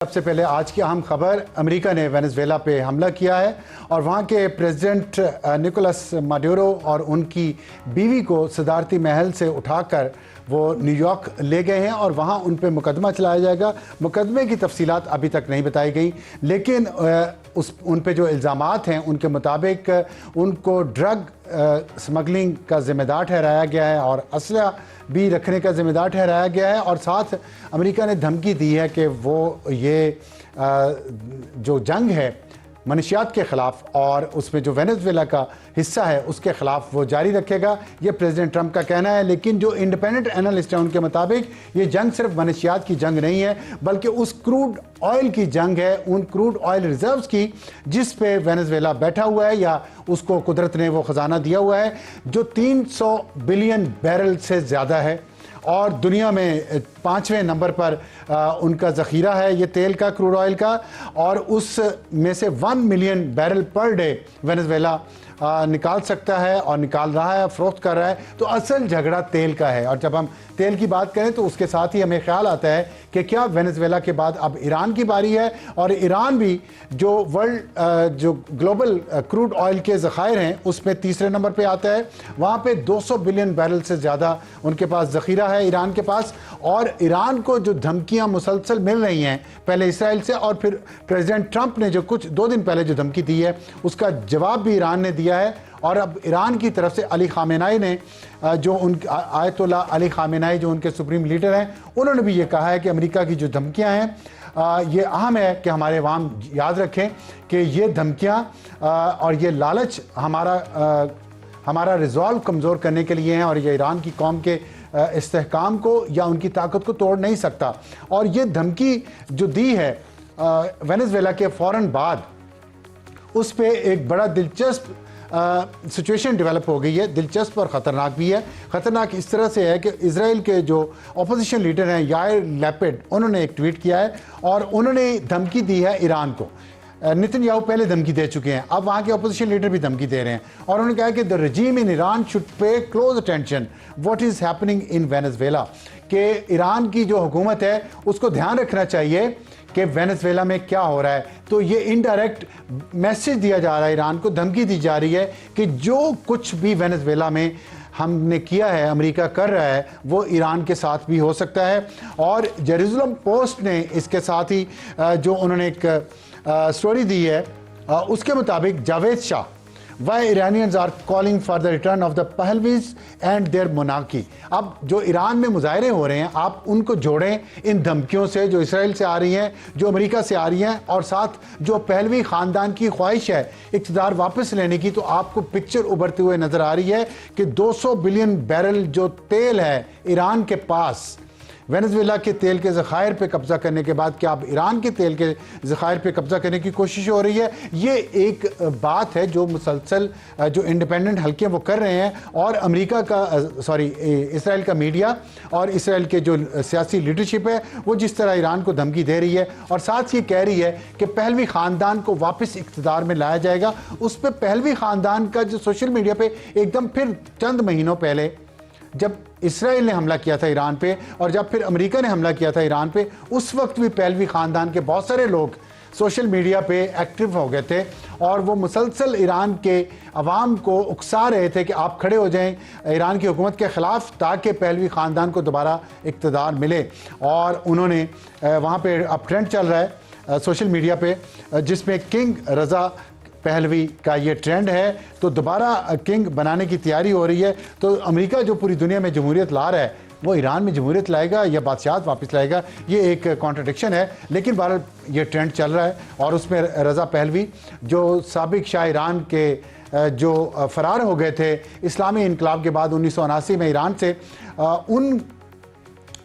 सबसे पहले आज की अहम खबर, अमेरिका ने वेनेजुएला पे हमला किया है और वहाँ के प्रेसिडेंट निकोलस माडुरो और उनकी बीवी को सदारती महल से उठाकर वो न्यूयॉर्क ले गए हैं और वहाँ उन पे मुकदमा चलाया जाएगा। मुकदमे की तफसीलात अभी तक नहीं बताई गई, लेकिन उन पे जो इल्ज़ामात हैं उनके मुताबिक उनको ड्रग स्मगलिंग का ज़िम्मेदार ठहराया गया है और असला भी रखने का ज़िम्मेदार ठहराया गया है। और साथ अमेरिका ने धमकी दी है कि वो ये जो जंग है मनशियात के ख़िलाफ़ और उसमें जो वेनेजुएला का हिस्सा है उसके ख़िलाफ़ वो जारी रखेगा। ये प्रेसिडेंट ट्रंप का कहना है, लेकिन जो इंडिपेंडेंट एनालिस्ट हैं उनके मुताबिक ये जंग सिर्फ मनशियात की जंग नहीं है, बल्कि उस क्रूड ऑयल की जंग है, उन क्रूड ऑयल रिजर्व्स की जिस पे वेनेजुएला बैठा हुआ है या उसको कुदरत ने वो ख़जाना दिया हुआ है जो 300 बिलियन बैरल से ज़्यादा है और दुनिया में 5वें नंबर पर उनका ज़ख़ीरा है ये तेल का, क्रूड ऑयल का, और उस में से 1 million barrel per day Venezuela निकाल सकता है और निकाल रहा है, फ़रोख्त कर रहा है। तो असल झगड़ा तेल का है। और जब हम तेल की बात करें तो उसके साथ ही हमें ख्याल आता है कि क्या वेनेजुएला के बाद अब ईरान की बारी है, और ईरान भी जो वर्ल्ड जो ग्लोबल क्रूड ऑयल के ज़खायर हैं उसमें तीसरे नंबर पे आता है। वहाँ पे 200 बिलियन बैरल से ज़्यादा उनके पास ज़ख़ीरा है ईरान के पास। और ईरान को जो धमकियाँ मुसलसल मिल रही हैं, पहले इसराइल से और फिर प्रेसिडेंट ट्रंप ने जो कुछ 2 दिन पहले जो धमकी दी है उसका जवाब भी ईरान ने दिया है। और अब ईरान की तरफ से अली खामेनाई ने जो उन आयतुल्ला अली खामेनाई जो उनके सुप्रीम लीडर हैं, उन्होंने भी ये कहा है कि अमेरिका की जो धमकियां हैं ये अहम है कि हमारे अवाम याद रखें कि ये धमकियां और ये लालच हमारा रिजॉल्व कमज़ोर करने के लिए हैं और ये ईरान की कौम के इस्तेहकाम को या उनकी ताकत को तोड़ नहीं सकता। और ये धमकी जो दी है वेनेजुएला के फ़ौरन बाद उस पर एक बड़ा दिलचस्प सिचुएशन डेवलप हो गई है, दिलचस्प और ख़तरनाक भी है। ख़तरनाक इस तरह से है कि इजराइल के जो अपोजिशन लीडर हैं याइर लैपिड, उन्होंने एक ट्वीट किया है और उन्होंने धमकी दी है ईरान को। नेतन्याहू पहले धमकी दे चुके हैं, अब वहाँ के अपोजिशन लीडर भी धमकी दे रहे हैं और उन्होंने कहा कि the रजीम in Iran should pay close attention what is happening in Venezuela, कि ईरान की जो हुकूमत है उसको ध्यान रखना चाहिए कि वेनेजुएला में क्या हो रहा है। तो ये इनडायरेक्ट मैसेज दिया जा रहा है, ईरान को धमकी दी जा रही है कि जो कुछ भी वेनेजुएला में हमने किया है, अमेरिका कर रहा है, वो ईरान के साथ भी हो सकता है। और जेरूसलम पोस्ट ने इसके साथ ही जो उन्होंने एक स्टोरी दी है उसके मुताबिक Javed Shah Why Iranians are calling for the return of the Pahlavis and their monarchy। अब जो ईरान में मुजाहरे हो रहे हैं आप उनको जोड़ें इन धमकियों से जो इसराइल से आ रही हैं, जो अमेरिका से आ रही हैं, और साथ जो पहलवी ख़ानदान की ख्वाहिश है इक़्तिदार वापस लेने की, तो आपको पिक्चर उभरती हुए नज़र आ रही है कि 200 बिलियन बैरल जो तेल है ईरान के पास, वेनेजुएला के तेल के ज़खायर पे कब्ज़ा करने के बाद क्या अब ईरान के तेल के ज़खायर पे कब्ज़ा करने की कोशिश हो रही है। ये एक बात है जो मुसलसल जो इंडिपेंडेंट हल्के वो कर रहे हैं और अमेरिका का इसराइल का मीडिया और इसराइल के जो सियासी लीडरशिप है वो जिस तरह ईरान को धमकी दे रही है और साथ ही कह रही है कि पहलवी ख़ानदान को वापस इक़्तिदार में लाया जाएगा। उस पर पहलवी ख़ानदान का जो सोशल मीडिया पर एकदम फिर चंद महीनों पहले जब इसराइल ने हमला किया था ईरान पे और जब फिर अमेरिका ने हमला किया था ईरान पे, उस वक्त भी पहलवी ख़ानदान के बहुत सारे लोग सोशल मीडिया पे एक्टिव हो गए थे और वो मुसलसल ईरान के अवाम को उकसा रहे थे कि आप खड़े हो जाएं ईरान की हुकूमत के ख़िलाफ़ ताकि पहलवी ख़ानदान को दोबारा इक़्तिदार मिले। और उन्होंने वहाँ पे अब ट्रेंड चल रहा है सोशल मीडिया पे जिसमें किंग रज़ा पहलवी का ये ट्रेंड है, तो दोबारा किंग बनाने की तैयारी हो रही है। तो अमेरिका जो पूरी दुनिया में जमहूरियत ला रहा है वो ईरान में जमहूरियत लाएगा या बादशाहत वापस लाएगा, ये एक कॉन्ट्रडिक्शन है। लेकिन बहरहाल ये ट्रेंड चल रहा है और उसमें रज़ा पहलवी जो साबिक शाह ईरान के जो फ़रार हो गए थे इस्लामी इनकलाब के बाद 1979 में ईरान से, उन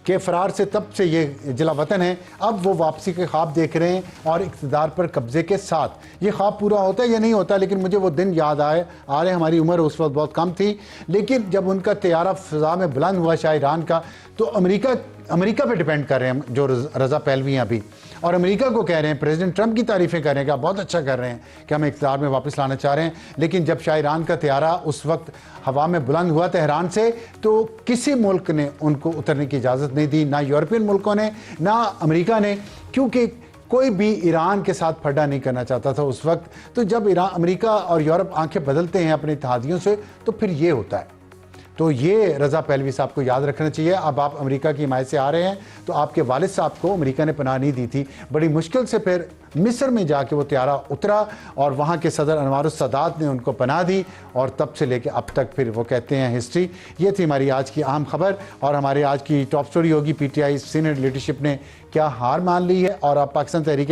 के फ़रार से तब से ये जिला वतन है, अब वो वापसी के ख्वाब देख रहे हैं और इक़्तिदार पर कब्ज़े के साथ। ये ख्वाब पूरा होता है या नहीं होता, लेकिन मुझे वो दिन याद आ रहे। हमारी उम्र उस वक्त बहुत कम थी, लेकिन जब उनका तैयारा फ़िज़ा में बुलंद हुआ शाह ईरान का, तो अमेरिका पे डिपेंड कर रहे हैं जो रज़ा पहलवी हैं अभी, और अमेरिका को कह रहे हैं, प्रेसिडेंट ट्रंप की तारीफ़ें कर रहे हैं कि आप बहुत अच्छा कर रहे हैं कि हम इक़्तिदार में वापस लाना चाह रहे हैं। लेकिन जब शाह ईरान का तैयारा उस वक्त हवा में बुलंद हुआ तेहरान से, तो किसी मुल्क ने उनको उतरने की इजाज़त नहीं दी, ना यूरोपियन मुल्कों ने, ना अमेरिका ने, क्योंकि कोई भी ईरान के साथ फड्डा नहीं करना चाहता था उस वक्त। तो जब ईरान, अमेरिका और यूरोप आंखें बदलते हैं अपने इत्तेहादियों से, तो फिर ये होता है। तो ये रज़ा पहलवी साहब को याद रखना चाहिए। अब आप अमेरिका की हिमायत से आ रहे हैं, तो आपके वालिद साहब को अमेरिका ने पनाह नहीं दी थी। बड़ी मुश्किल से फिर मिस्र में जाके वो त्यारा उतरा और वहाँ के सदर अनवार सादात ने उनको पनाह दी, और तब से लेके अब तक फिर वो कहते हैं हिस्ट्री। ये थी हमारी आज की अहम खबर, और हमारे आज की टॉप स्टोरी होगी पीटीआई सीनियर लीडरशिप ने क्या हार मान ली है, और अब पाकिस्तान तहरीक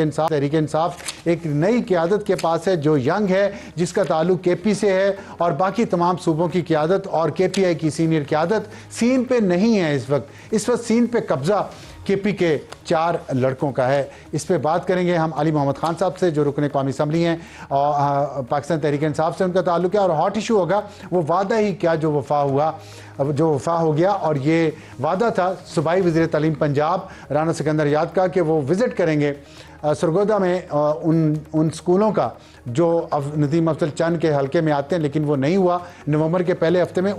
इंसाफ एक नई क़यादत के पास है जो यंग है, जिसका ताल्लुक केपी से है, और बाकी तमाम सूबों की क़यादत और केपीआई की सीनियर क़यादत सीन पे नहीं है। इस वक्त सीन पे कब्जा केपी के 4 लड़कों का है। इस पे बात करेंगे हम अली मोहम्मद खान साहब से, जो रुकन कौमी असम्बली हैं, और पाकिस्तान तहरीक इंसाफ से उनका ताल्लुक है। और हॉट इशू होगा वो वादा ही क्या जो वफा हो गया, और ये वादा था सूबाई वज़ीर तालीम पंजाब राना सिकंदर याद का कि वो विज़िट करेंगे सरगोदा में उन स्कूलों का जो नदीम अफजल चंद के हलके में आते हैं, लेकिन वो नहीं हुआ। नवंबर के पहले हफ्ते में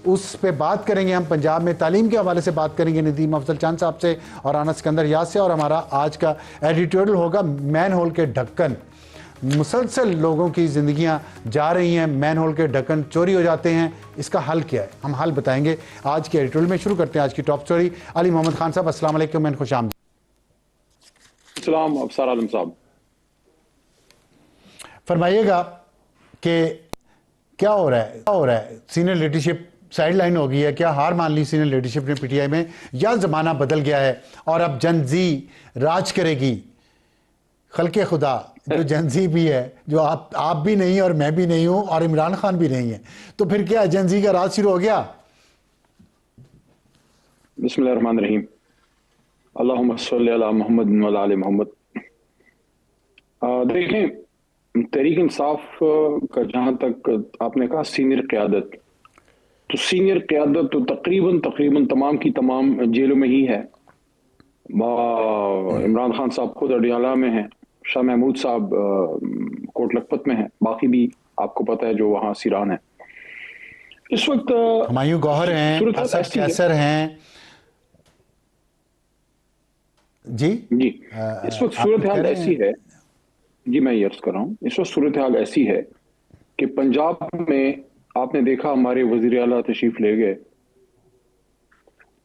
उस पे बात करेंगे हम। पंजाब में तालीम के हवाले से बात करेंगे नदीम अफजल चंद साहब से और राना सिकंदर याद से। और हमारा आज का एडिटोरियल होगा मैन होल के ढक्कन। मुसलसल लोगों की ज़िंदगियां जा रही हैं, मैन होल के ढक्कन चोरी हो जाते हैं, इसका हल क्या है, हम हल बताएंगे आज के एडिटोरियल में। शुरू करते हैं आज की टॉप स्टोरी। अली मोहम्मद खान साहब, अस्सलाम वालेकुम, मैं खुशामदीद। सलाम अफसर आलम साहब, फरमाइएगा कि क्या हो रहा है? सीनियर लीडरशिप साइडलाइन हो गई है क्या? हार मान ली सीनियर लीडरशिप ने पीटीआई में, या ज़माना बदल गया है और अब जनजी राज करेगी? खल्के खुदा जो जनजी भी है, जो आप भी नहीं और मैं भी नहीं हूं और इमरान खान भी नहीं है, तो फिर क्या जनजी का राज शुरू हो गया? बिस्मिल्लाहिर्रहमानिर्रहीम, अल्लाहुम्मा सल्ली अला मुहम्मद व अला आलि मोहम्मद। देखें, तहरीक इंसाफ का जहां तक आपने कहा सीनियर क़यादत, तो सीनियर क़यादत तो तकरीबन तमाम की तमाम जेलों में ही है। इमरान खान साहब खुद अडियाला में हैं, शाह महमूद साहब कोट लखपत में हैं, बाकी भी आपको पता है जो वहाँ सिरान है। इस वक्त हुमायूं गौहर हैं, असद कैसर हैं। जी इस वक्त सूरत हाल ऐसी है, जी मैं ये अर्ज कर रहा हूँ, इस वक्त सूरत हाल ऐसी है कि पंजाब में आपने देखा हमारे वजीर आला तशरीफ ले गए,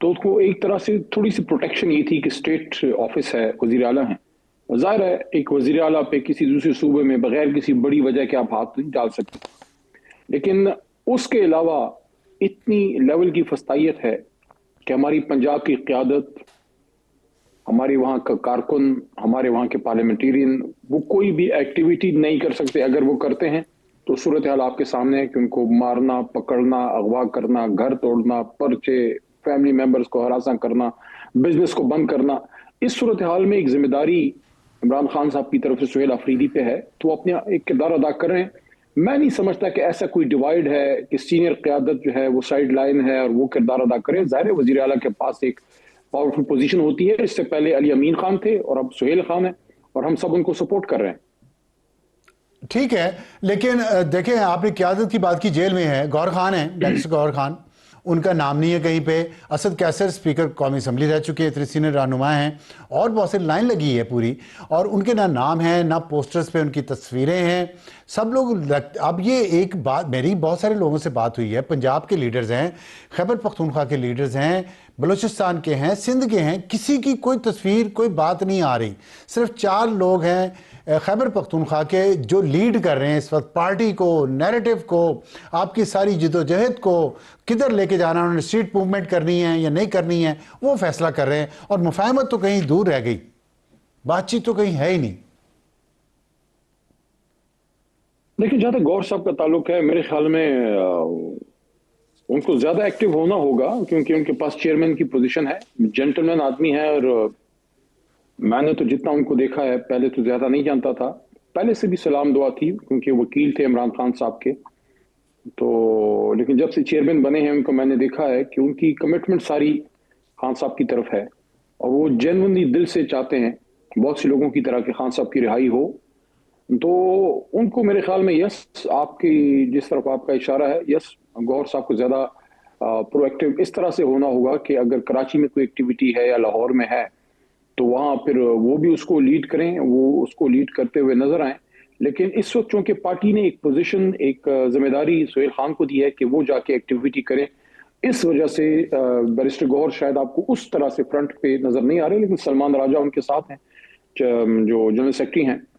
तो उसको एक तरह से थोड़ी सी प्रोटेक्शन ये थी कि स्टेट ऑफिस है, वजीर आला हैं, जाहिर है एक वजीर आला पे किसी दूसरे सूबे में बगैर किसी बड़ी वजह के आप हाथ नहीं डाल सकते। लेकिन उसके अलावा इतनी लेवल की फस्तायत है कि हमारी पंजाब की क़यादत, हमारे वहाँ का कारकुन, हमारे वहाँ के पार्लियामेंटेरियन, वो कोई भी एक्टिविटी नहीं कर सकते। अगर वो करते हैं तो सूरत हाल आपके सामने है कि उनको मारना, पकड़ना, अगवा करना, घर तोड़ना, पर्चे, फैमिली मेंबर्स को हरासा करना, बिजनेस को बंद करना। इस सूरत हाल में एक जिम्मेदारी इमरान खान साहब की तरफ से सुहेल अफरीदी पे है, तो वो अपने एक किरदार अदा कर रहे हैं। मैं नहीं समझता कि ऐसा कोई डिवाइड है कि सीनियर क़यादत जो है वो साइड लाइन है और वो किरदार अदा करे। ज़ाहिर है वज़ीर आला के पास एक पावरफुल पोजीशन होती है। इससे पहले अली अमीन खान थे और अब सुहेल खान है, और हम सब उनको सपोर्ट कर रहे हैं। ठीक है, लेकिन देखें, आपने क़यादत की बात की, जेल में है गौहर खान है, बैरिस्टर गौहर खान, उनका नाम नहीं है कहीं पे। असद कैसर स्पीकर कौमी असम्बली रह चुके हैं, इतने सीनियर रहनुमा हैं, और बहुत सी लाइन लगी है पूरी, और उनके ना नाम है ना पोस्टर्स पे उनकी तस्वीरें हैं। सब लोग अब ये एक बात, मेरी बहुत सारे लोगों से बात हुई है, पंजाब के लीडर्स हैं, खैबर पख्तूनख्वा के लीडर्स हैं, बलूचिस्तान के हैं, सिंध के हैं, किसी की कोई तस्वीर, कोई बात नहीं आ रही। सिर्फ 4 लोग हैं खैबर पख्तूनख्वा के जो लीड कर रहे हैं इस वक्त पार्टी को, नैरेटिव को, आपकी सारी जिदोजहद को किधर लेके जाना, उन्होंने स्ट्रीट मूवमेंट करनी है या नहीं करनी है, वो फैसला कर रहे हैं। और मुफाहमत तो कहीं दूर रह गई, बातचीत तो कहीं है ही नहीं। देखिए, जहां तक गौर साहब का ताल्लुक है, मेरे ख्याल में उनको ज्यादा एक्टिव होना होगा, क्योंकि उनके पास चेयरमैन की पोजीशन है, जेंटलमैन आदमी है, और मैंने तो जितना उनको देखा है, पहले तो ज्यादा नहीं जानता था, पहले से भी सलाम दुआ थी क्योंकि वकील थे इमरान खान साहब के, तो लेकिन जब से चेयरमैन बने हैं उनको मैंने देखा है कि उनकी कमिटमेंट सारी खान साहब की तरफ है, और वो जेन्युइनली दिल से चाहते हैं बहुत से लोगों की तरह कि खान साहब की रिहाई हो। तो उनको मेरे ख्याल में यस, आपकी जिस तरफ आपका इशारा है, यस, गौहर साहब को ज्यादा प्रोएक्टिव इस तरह से होना होगा कि अगर कराची में कोई एक्टिविटी है या लाहौर में है, तो वहां फिर वो भी उसको लीड करें, वो उसको लीड करते हुए नजर आए। लेकिन इस वक्त चूंकि पार्टी ने एक पोजीशन, एक जिम्मेदारी सुहेल खान को दी है कि वो जाके एक्टिविटी करें, इस वजह से बैरिस्टर गौहर शायद आपको उस तरह से फ्रंट पे नजर नहीं आ रहे, लेकिन सलमान राजा उनके साथ हैं, जो जनरल सेक्रेटरी हैं।